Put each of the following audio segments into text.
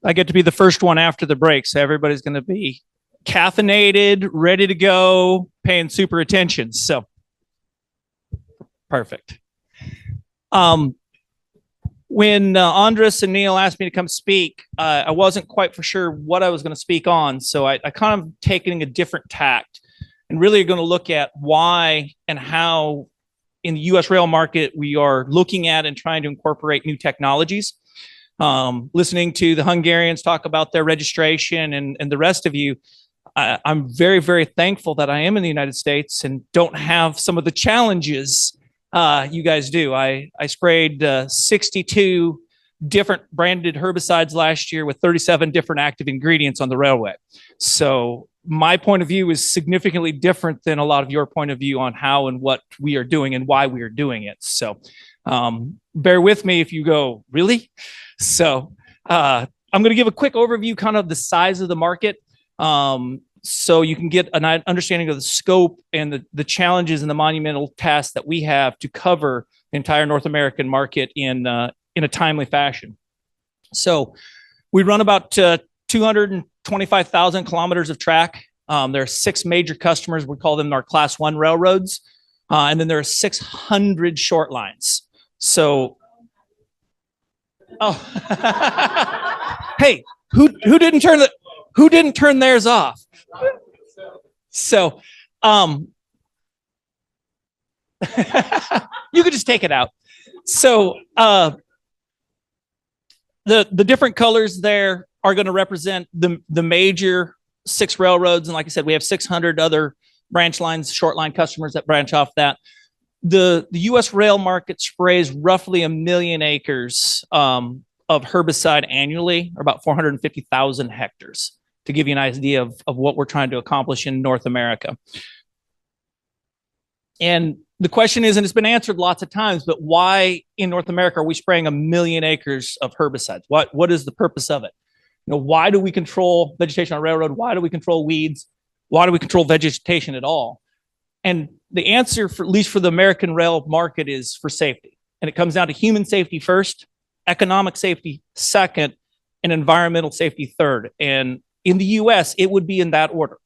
I get to be the first one after the break, so everybody's going to be caffeinated, ready to go, paying super attention. So perfect. When Andres and Neil asked me to come speak, I wasn't quite for sure what I was going to speak on. So I kind of taking a different tact and really going to look at why and how in the US rail market we are looking at and trying to incorporate new technologies. Listening to the Hungarians talk about their registration and the rest of you, I'm very, very thankful that I am in the United States and don't have some of the challenges you guys do. I sprayed 62 different branded herbicides last year with 37 different active ingredients on the railway. So my point of view is significantly different than a lot of your point of view on how and what we are doing and why we are doing it. So bear with me if you go, really? So I'm going to give a quick overview, kind of the size of the market, so you can get an understanding of the scope and the challenges and the monumental tasks that we have to cover the entire North American market in a timely fashion. So we run about 225,000 kilometers of track. There are 6 major customers. We call them our Class 1 railroads. And then there are 600 short lines. So, hey, who didn't turn theirs off? So, you could just take it out. So, the different colors there are going to represent the major 6 railroads, and like I said, we have 600 other branch lines, short line customers that branch off that. The U.S. rail market sprays roughly 1 million acres of herbicide annually, or about 450,000 hectares, to give you an idea of what we're trying to accomplish in North America. And the question is, and it's been answered lots of times, but why in North America are we spraying 1 million acres of herbicides? What is the purpose of it? You know, why do we control vegetation on railroad? Why do we control weeds? Why do we control vegetation at all? And the answer, for at least for the American rail market, is for safety. And it comes down to human safety first, economic safety second, and environmental safety third. And in the US, it would be in that order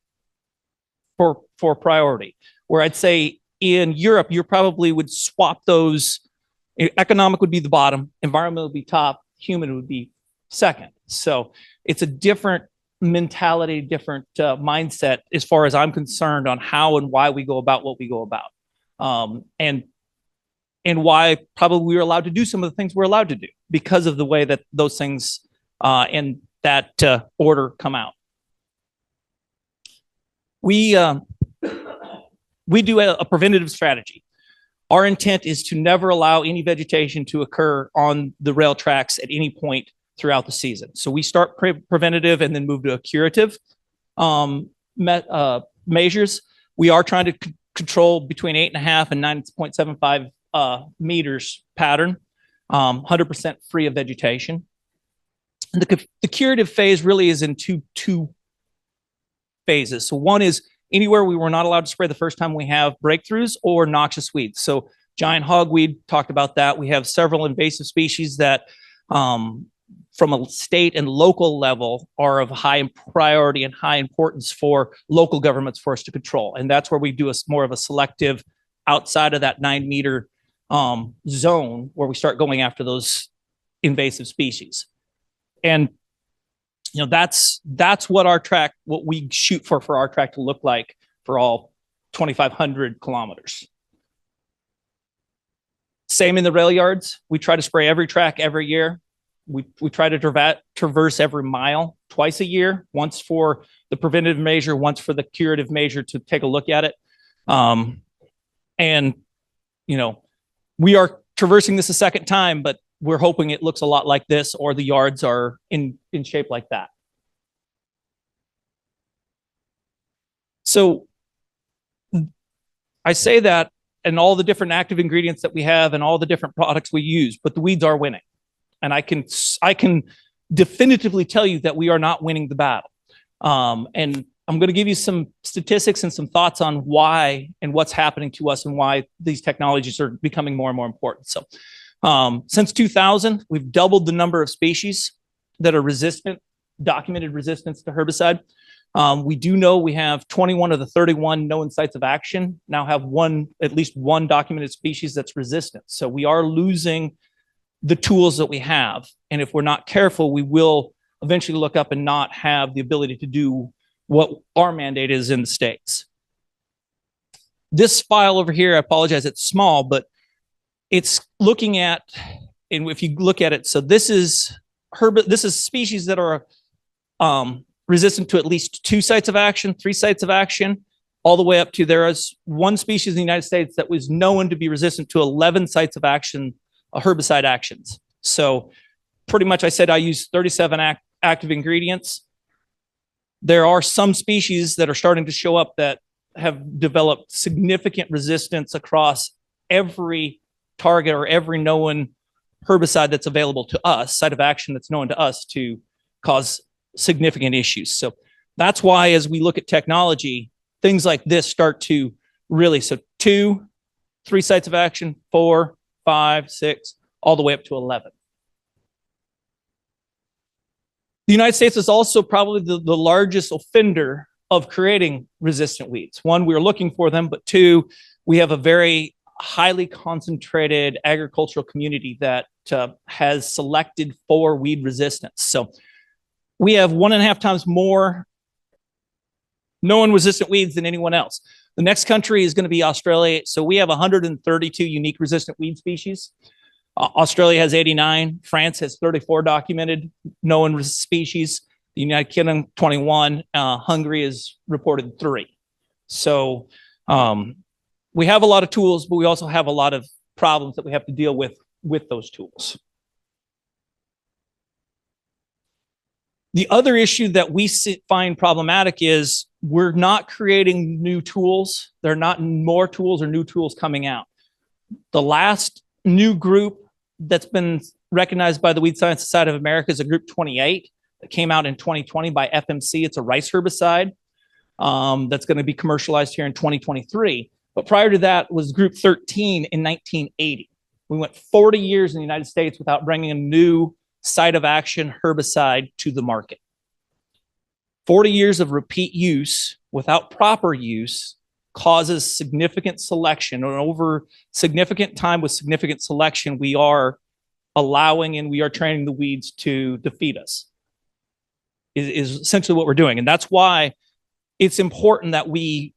for priority. Where I'd say in Europe, you probably would swap those. Economic would be the bottom, environmental would be top, human would be second. So it's a different mentality, different mindset as far as I'm concerned on how and why we go about what we go about, and why probably we're allowed to do some of the things we're allowed to do because of the way that those things in that order come out. We do a preventative strategy. Our intent is to never allow any vegetation to occur on the rail tracks at any point throughout the season. So we start preventative and then move to a curative measures. We are trying to control between 8.5 and 9.75 meters pattern, 100% free of vegetation. And the curative phase really is in two phases. So one is anywhere we were not allowed to spray the first time we have breakthroughs or noxious weeds. So giant hogweed, talked about that. We have several invasive species that from a state and local level are of high priority and high importance for local governments for us to control. And that's where we do more of a selective outside of that 9-meter zone where we start going after those invasive species. And you know, that's what we shoot for our track to look like for all 2,500 kilometers. Same in the rail yards. We try to spray every track every year. We try to traverse every mile twice a year, once for the preventative measure, once for the curative measure to take a look at it. And, you know, we are traversing this a second time, but we're hoping it looks a lot like this, or the yards are in shape like that. So I say that, and all the different active ingredients that we have and all the different products we use, but the weeds are winning. And I can definitively tell you that we are not winning the battle. And I'm going to give you some statistics and some thoughts on why and what's happening to us and why these technologies are becoming more and more important. So since 2000, we've doubled the number of species. that are resistant, documented resistance to herbicide. We do know we have 21 of the 31 known sites of action now have at least one documented species that's resistant. So we are losing the tools that we have. And if we're not careful, we will eventually look up and not have the ability to do what our mandate is in the States. This file over here, I apologize, it's small, but it's looking at, and if you look at it, so this is species that are resistant to at least 2 sites of action, 3 sites of action, all the way up to, there is one species in the United States that was known to be resistant to 11 sites of action, herbicide actions. So pretty much I said I use 37 active ingredients. There are some species that are starting to show up that have developed significant resistance across every target or every known herbicide that's available to us, site of action that's known to us to cause significant issues. So that's why as we look at technology, things like this start to really, so 2, 3 sites of action, 4, 5, 6, all the way up to 11. The United States is also probably the largest offender of creating resistant weeds. 1, we're looking for them, but 2, we have a very highly concentrated agricultural community that has selected for weed resistance. So we have 1.5 times more known resistant weeds than anyone else. The next country is going to be Australia. So we have 132 unique resistant weed species. Australia has 89. France has 34 documented known species. The United Kingdom, 21. Hungary has reported 3. So we have a lot of tools, but we also have a lot of problems that we have to deal with those tools. The other issue that we find problematic is we're not creating new tools. There are not more tools or new tools coming out. The last new group that's been recognized by the Weed Science Society of America is a group 28 that came out in 2020 by FMC. It's a rice herbicide that's going to be commercialized here in 2023. But prior to that was group 13 in 1980. We went 40 years in the United States without bringing a new site of action herbicide to the market. 40 years of repeat use without proper use causes significant selection, and over significant time with significant selection, we are allowing and we are training the weeds to defeat us, is essentially what we're doing. And that's why it's important that we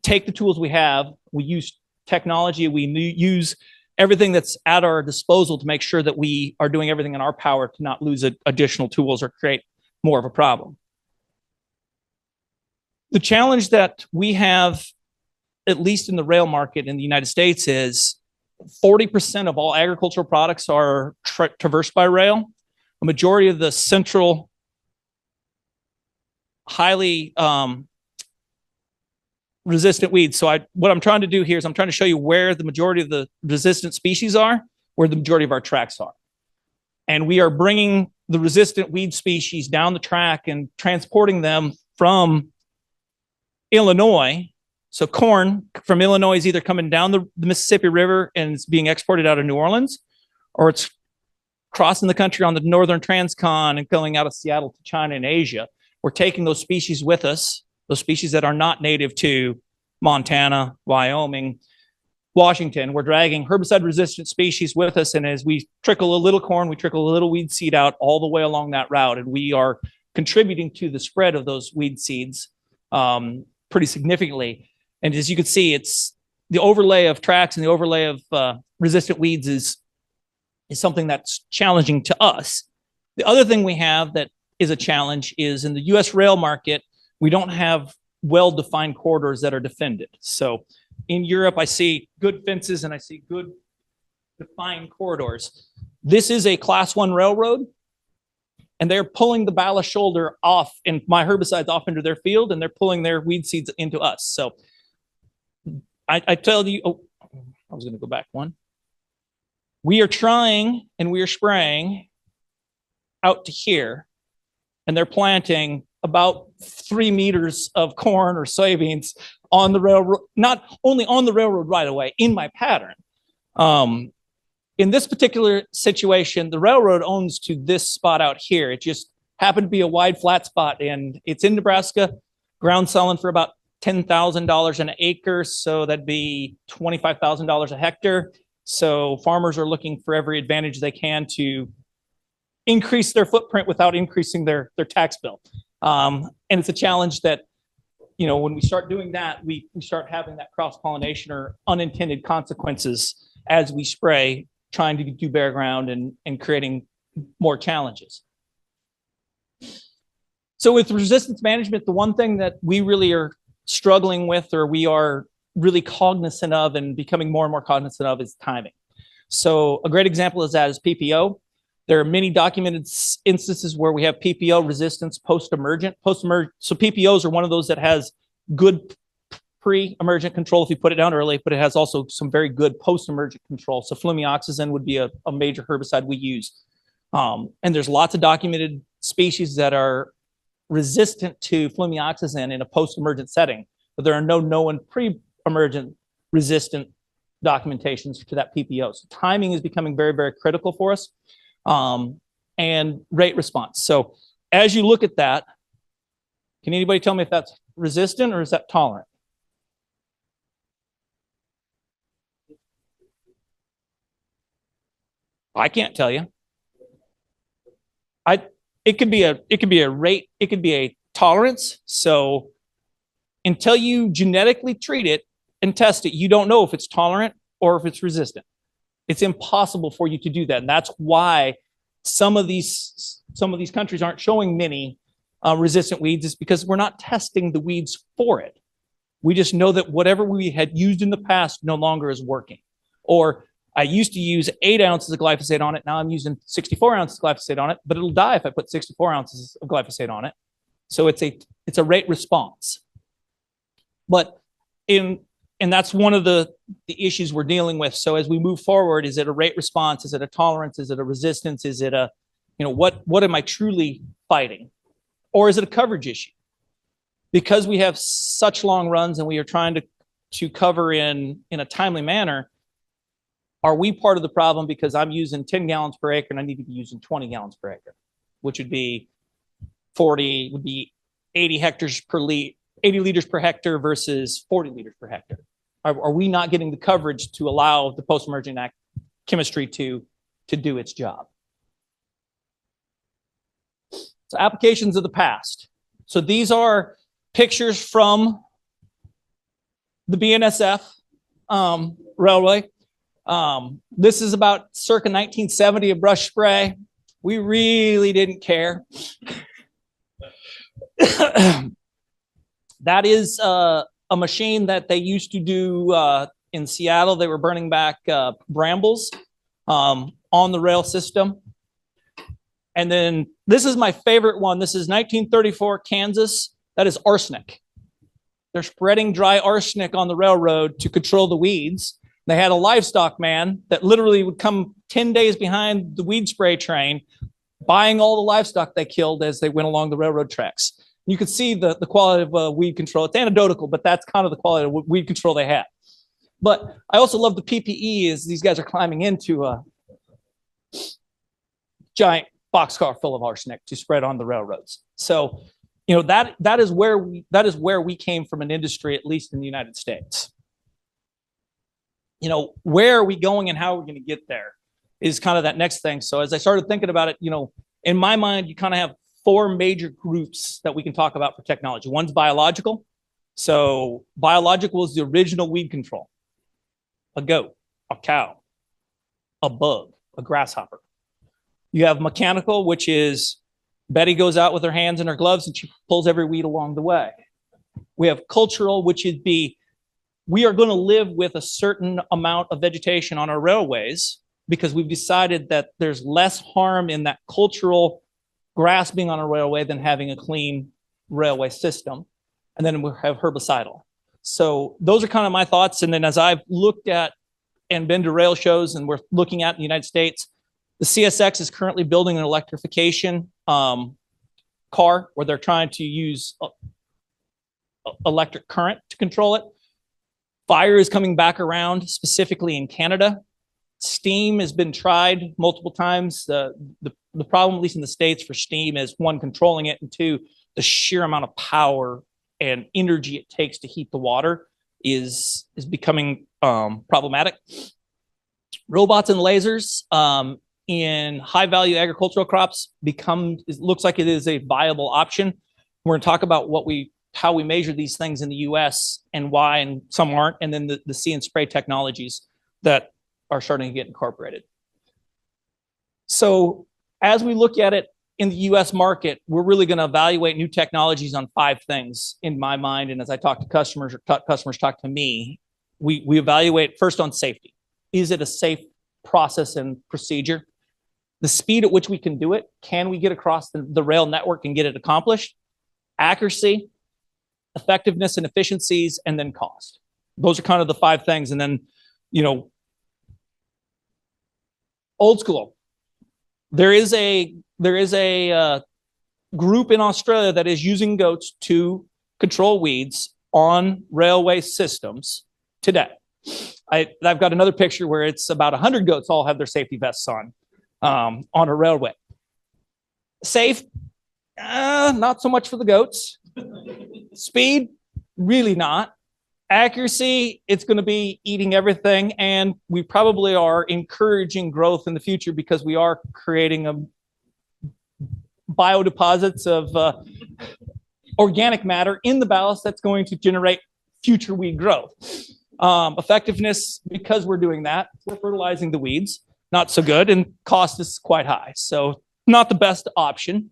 take the tools we have, we use technology, we use everything that's at our disposal to make sure that we are doing everything in our power to not lose additional tools or create more of a problem. The challenge that we have, at least in the rail market in the United States, is 40% of all agricultural products are traversed by rail. A majority of the central, highly resistant weeds. So what I'm trying to do here is I'm trying to show you where the majority of the resistant species are, where the majority of our tracks are. And we are bringing the resistant weed species down the track and transporting them from Illinois. So corn from Illinois is either coming down the Mississippi River and it's being exported out of New Orleans, or it's crossing the country on the northern transcon and going out of Seattle to China and Asia. We're taking those species with us, those species that are not native to Montana, Wyoming, Washington. We're dragging herbicide-resistant species with us, and as we trickle a little corn, we trickle a little weed seed out all the way along that route, and we are contributing to the spread of those weed seeds pretty significantly. And as you can see, it's the overlay of tracks and the overlay of resistant weeds is something that's challenging to us. The other thing we have that is a challenge is in the U.S. rail market, we don't have well-defined corridors that are defended. So in Europe, I see good fences and I see good defined corridors. This is a class 1 railroad, and they're pulling the ballast shoulder off and my herbicides off into their field, and they're pulling their weed seeds into us. So I tell you, oh, I was going to go back one. We are trying and we are spraying out to here, and they're planting about 3 meters of corn or soybeans on the railroad, not only on the railroad right away, in my pattern. in this particular situation, the railroad owns to this spot out here. It just happened to be a wide flat spot, and it's in Nebraska, ground selling for about $10,000 an acre. So that'd be $25,000 a hectare. So farmers are looking for every advantage they can to increase their footprint without increasing their tax bill. And it's a challenge that, you know, when we start doing that, we start having that cross-pollination or unintended consequences as we spray, trying to do bare ground and creating more challenges. So with resistance management, the one thing that we really are struggling with, or we are really cognizant of and becoming more and more cognizant of, is timing. So a great example of that is PPO. There are many documented instances where we have PPO resistance post-emergent. So PPOs are one of those that has good pre-emergent control if you put it down early, but it has also some very good post-emergent control. So flumioxazin would be a major herbicide we use. And there's lots of documented species that are resistant to flumioxazin in a post-emergent setting, but there are no known pre-emergent resistant documentations to that PPO. So timing is becoming very, very critical for us, and rate response. So as you look at that, can anybody tell me if that's resistant or is that tolerant? I can't tell you. It could be a rate, it could be a tolerance. So until you genetically treat it and test it, you don't know if it's tolerant or if it's resistant. It's impossible for you to do that. And that's why some of these countries aren't showing many resistant weeds, is because we're not testing the weeds for it. We just know that whatever we had used in the past no longer is working. Or I used to use 8 ounces of glyphosate on it. Now I'm using 64 ounces of glyphosate on it, but it'll die if I put 64 ounces of glyphosate on it. So it's a rate response. And that's one of the issues we're dealing with. So as we move forward, is it a rate response? Is it a tolerance? Is it a resistance? Is it a, you know, what am I truly fighting? Or is it a coverage issue? Because we have such long runs and we are trying to cover in a timely manner, are we part of the problem because I'm using 10 gallons per acre and I need to be using 20 gallons per acre, which would be 80 hectares per 80 liters per hectare versus 40 liters per hectare? Are we not getting the coverage to allow the post-emergent chemistry to do its job? So applications of the past. So these are pictures from the BNSF railway. This is about circa 1970, a brush spray. We really didn't care. That is a machine that they used to do in Seattle. They were burning back brambles on the rail system. And then this is my favorite one. This is 1934 Kansas. That is arsenic. They're spreading dry arsenic on the railroad to control the weeds. They had a livestock man that literally would come 10 days behind the weed spray train, buying all the livestock they killed as they went along the railroad tracks. You could see the quality of weed control. It's anecdotal, but that's kind of the quality of weed control they had. But I also love the PPE as these guys are climbing into a giant boxcar full of arsenic to spread on the railroads. So, you know, that is where we came from an industry, at least in the United States. You know, where are we going and how are we going to get there is kind of that next thing. So as I started thinking about it, you know, in my mind, you kind of have 4 major groups that we can talk about for technology. One's biological. So biological is the original weed control. A goat, a cow, a bug, a grasshopper. You have mechanical, which is Betty goes out with her hands in her gloves and she pulls every weed along the way. We have cultural, which would be we are going to live with a certain amount of vegetation on our railways because we've decided that there's less harm in that cultural grass being on a railway than having a clean railway system. And then we have herbicidal. So those are kind of my thoughts. And then as I've looked at and been to rail shows and we're looking at in the United States, the CSX is currently building an electrification car where they're trying to use electric current to control it. Fire is coming back around, specifically in Canada. Steam has been tried multiple times. The problem, at least in the States, for steam is one, controlling it, and two, the sheer amount of power and energy it takes to heat the water is becoming problematic. Robots and lasers in high value agricultural crops looks like it is a viable option. We're going to talk about how we measure these things in the US and why, and some aren't, and then the see and spray technologies that are starting to get incorporated. So as we look at it in the US market, we're really going to evaluate new technologies on 5 things in my mind. And as I talk to customers, or customers talk to me, we evaluate first on safety. Is it a safe process and procedure? The speed at which we can do it. Can we get across the rail network and get it accomplished? Accuracy, effectiveness and efficiencies, and then cost. Those are kind of the 5 things. And then, old school. There is a group in Australia that is using goats to control weeds on railway systems today. I've got another picture where it's about 100 goats all have their safety vests on a railway. Safe, not so much for the goats. Speed, really not. Accuracy, it's going to be eating everything, and we probably are encouraging growth in the future because we are creating biodeposits of organic matter in the ballast that's going to generate future weed growth. Effectiveness, because we're doing that, we're fertilizing the weeds, not so good, and cost is quite high. So not the best option.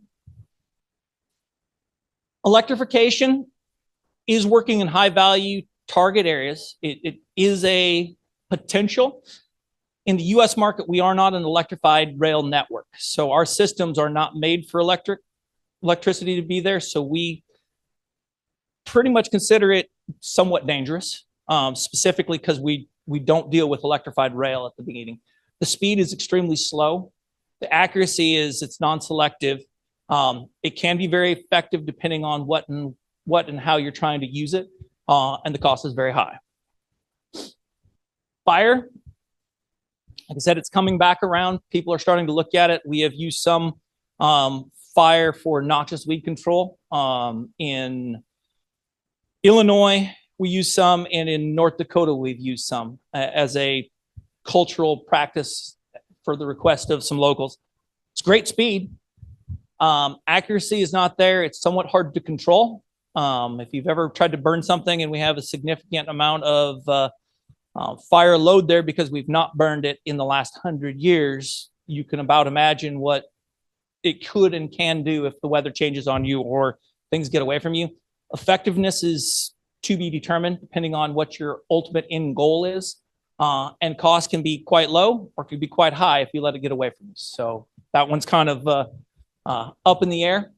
Electrification is working in high value target areas. It is a potential. In the US market, we are not an electrified rail network. So our systems are not made for electricity to be there. So we pretty much consider it somewhat dangerous, specifically because we don't deal with electrified rail at the beginning. The speed is extremely slow. The accuracy it's non-selective. It can be very effective depending on what and how you're trying to use it. And the cost is very high. Fire, like I said, it's coming back around. People are starting to look at it. We have used some fire for noxious weed control in Illinois. We use some, and in North Dakota, we've used some as a cultural practice for the request of some locals. It's great speed. Accuracy is not there. It's somewhat hard to control. If you've ever tried to burn something and we have a significant amount of fire load there because we've not burned it in the last 100 years, you can about imagine what it could and can do if the weather changes on you or things get away from you. Effectiveness is to be determined depending on what your ultimate end goal is. And cost can be quite low or could be quite high if you let it get away from you. So that one's kind of up in the air.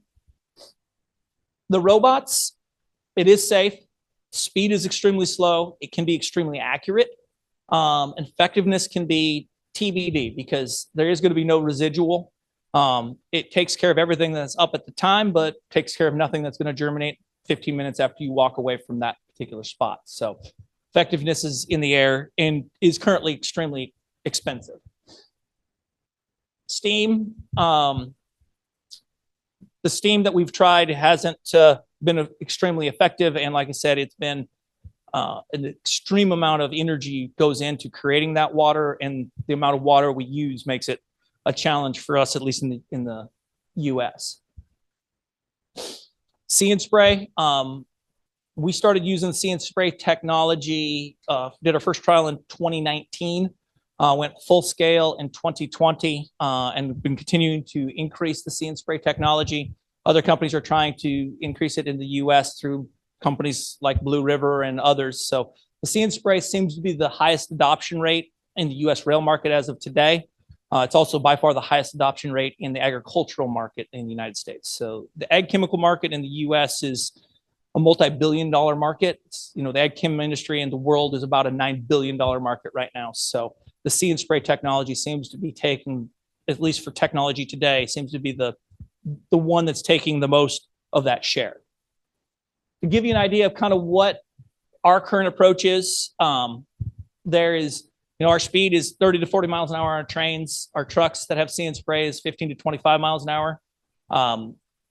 The robots, it is safe. Speed is extremely slow. It can be extremely accurate. Effectiveness can be TBD because there is going to be no residual. It takes care of everything that's up at the time, but takes care of nothing that's going to germinate 15 minutes after you walk away from that particular spot. So effectiveness is in the air and is currently extremely expensive. Steam, the steam that we've tried hasn't been extremely effective. And like I said, it's been an extreme amount of energy goes into creating that water, and the amount of water we use makes it a challenge for us, at least in the US. See and spray. We started using see and spray technology, did our first trial in 2019, went full scale in 2020, and been continuing to increase the see and spray technology. Other companies are trying to increase it in the US through companies like Blue River and others. So the see and spray seems to be the highest adoption rate in the US rail market as of today. It's also by far the highest adoption rate in the agricultural market in the United States. So the ag chemical market in the US is a multi-billion-dollar market. The ag chem industry in the world is about a $9 billion market right now. So the see and spray technology seems to be taking, at least for technology today, seems to be the one that's taking the most of that share. To give you an idea of kind of what our current approach is, there is Our speed is 30 to 40 miles an hour on our trains. Our trucks that have See and Spray is 15 to 25 miles an hour.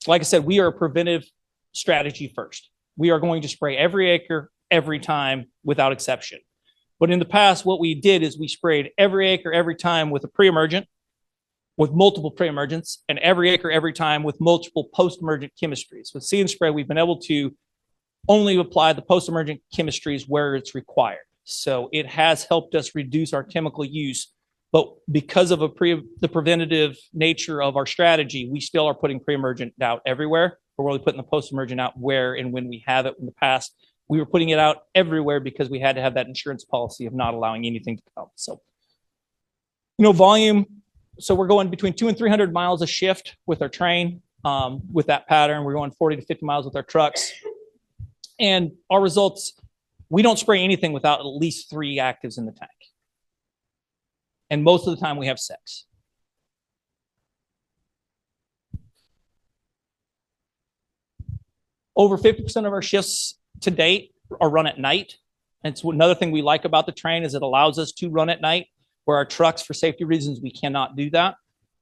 Like I said, we are a preventive strategy first. We are going to spray every acre, every time, without exception. But in the past, what we did is we sprayed every acre, every time with a pre-emergent, with multiple pre-emergents, and every acre, every time with multiple post-emergent chemistries. With See and Spray, we've been able to only apply the post-emergent chemistries where it's required. So it has helped us reduce our chemical use, but because of the preventative nature of our strategy, we still are putting pre-emergent out everywhere. We're really putting the post-emergent out where and when we have it. In the past, we were putting it out everywhere because we had to have that insurance policy of not allowing anything to come. So, volume. So we're going between 200 and 300 miles a shift with our train. With that pattern, we're going 40 to 50 miles with our trucks. And our results, we don't spray anything without at least 3 actives in the tank. And most of the time we have 6. Over 50% of our shifts to date are run at night. And it's another thing we like about the train is it allows us to run at night, where our trucks, for safety reasons, we cannot do that.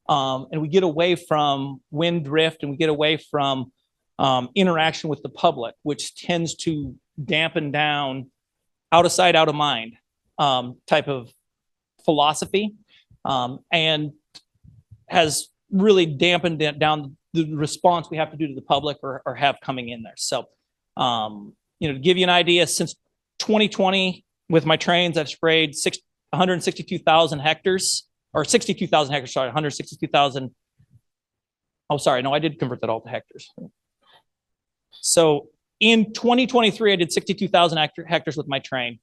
And we get away from wind drift, and we get away from interaction with the public, which tends to dampen down out of sight, out of mind type of philosophy, and has really dampened down the response we have to do to the public or have coming in there. So, to give you an idea, since 2020 with my trains, I've sprayed 162,000 hectares, or 62,000 hectares, sorry, 162,000. Oh, sorry, no, I did convert that all to hectares. So in 2023, I did 62,000 hectares with my train.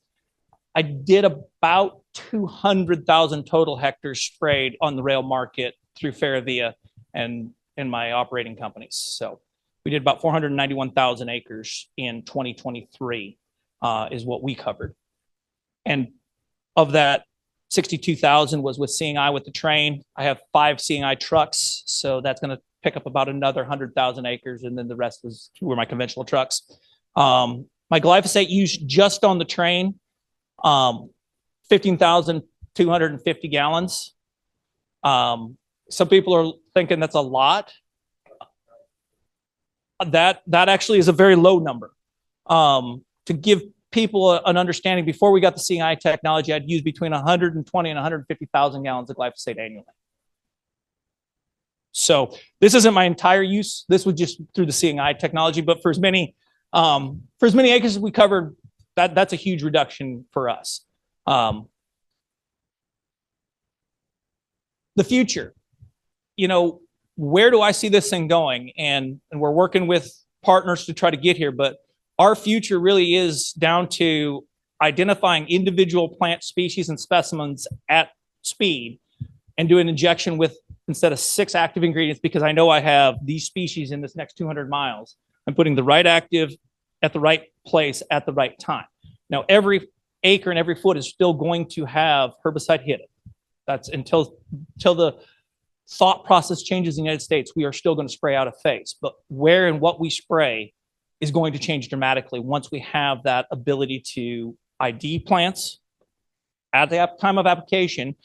I did about 200,000 total hectares sprayed on the rail market through Ferrovia and in my operating companies. So we did about 491,000 acres in 2023 is what we covered. And of that, 62,000 was with Seeing Eye with the train. I have 5 Seeing Eye trucks, so that's going to pick up about another 100,000 acres, and then the rest were my conventional trucks. My glyphosate use just on the train, 15,250 gallons. Some people are thinking that's a lot. That actually is a very low number. To give people an understanding, before we got the Seeing Eye technology, I'd use between 120 and 150,000 gallons of glyphosate annually. So this isn't my entire use. This was just through the Seeing Eye technology, but for as many acres as we covered, that's a huge reduction for us. The future, where do I see this thing going? And we're working with partners to try to get here, but our future really is down to identifying individual plant species and specimens at speed and do an injection with, instead of 6 active ingredients, because I know I have these species in this next 200 miles, I'm putting the right active at the right place at the right time. Now, every acre and every foot is still going to have herbicide hit it. That's until the thought process changes in the United States, we are still going to spray out of phase. But where and what we spray is going to change dramatically once we have that ability to ID plants at the time of application.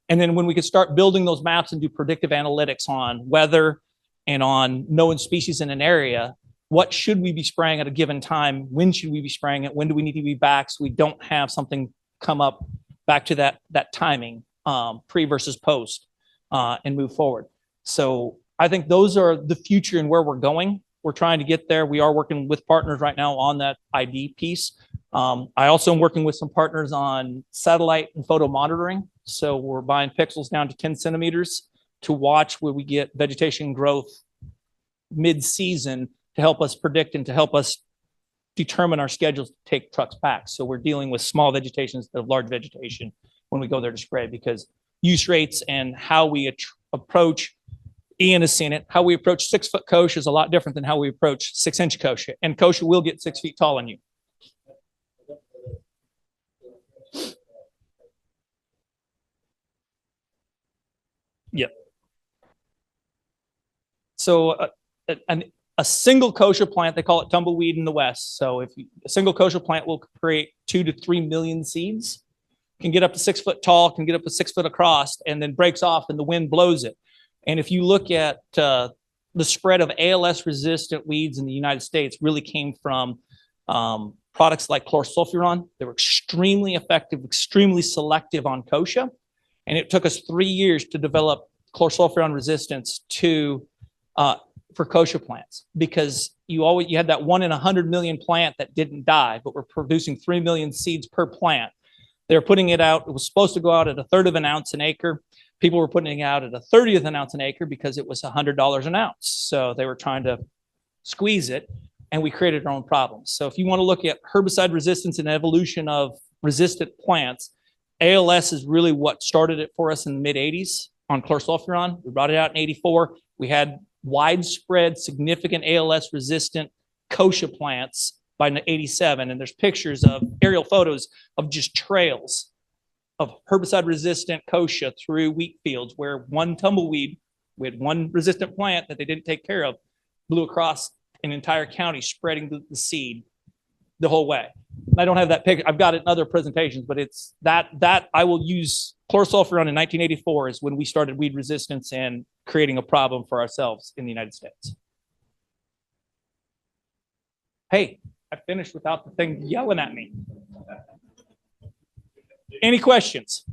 And then when we can start building those maps and do predictive analytics on weather and on known species in an area, what should we be spraying at a given time? When should we be spraying it? When do we need to be back so we don't have something come up back to that timing, pre versus post, and move forward. So I think those are the future and where we're going. We're trying to get there. We are working with partners right now on that ID piece. I also am working with some partners on satellite and photo monitoring. So we're buying pixels down to 10 centimeters to watch where we get vegetation growth mid-season to help us predict and to help us determine our schedules to take trucks back. So we're dealing with small vegetation instead of large vegetation when we go there to spray, because use rates and how we approach, Ian has seen it, how we approach 6-foot kochia is a lot different than how we approach 6-inch kochia. And kochia will get 6 feet tall on you. Yep. So a single kochia plant, they call it tumbleweed in the West. So a single kochia plant will create 2 to 3 million seeds. can get up to 6 foot tall, can get up to 6 foot across, and then breaks off and the wind blows it. And if you look at the spread of ALS resistant weeds in the United States, really came from products like chlorsulfuron. They were extremely effective, extremely selective on kochia. And it took us 3 years to develop chlorsulfuron resistance for kochia plants, because you had that 1 in 100 million plant that didn't die, but we're producing 3 million seeds per plant. They're putting it out. It was supposed to go out at 1/3 of an ounce an acre. People were putting it out at 1/30 of an ounce an acre because it was $100 an ounce. So they were trying to squeeze it, and we created our own problems. So if you want to look at herbicide resistance and evolution of resistant plants, ALS is really what started it for us in the mid-'80s on chlorsulfuron. We brought it out in '84. We had widespread, significant ALS resistant kochia plants by '87. And there's pictures of aerial photos of just trails of herbicide resistant kochia through wheat fields where one tumbleweed with one resistant plant that they didn't take care of blew across an entire county, spreading the seed the whole way. I don't have that picture. I've got it in other presentations, but it's that I will use chlorsulfuron in 1984 is when we started weed resistance and creating a problem for ourselves in the United States. Hey, I finished without the thing yelling at me. Any questions?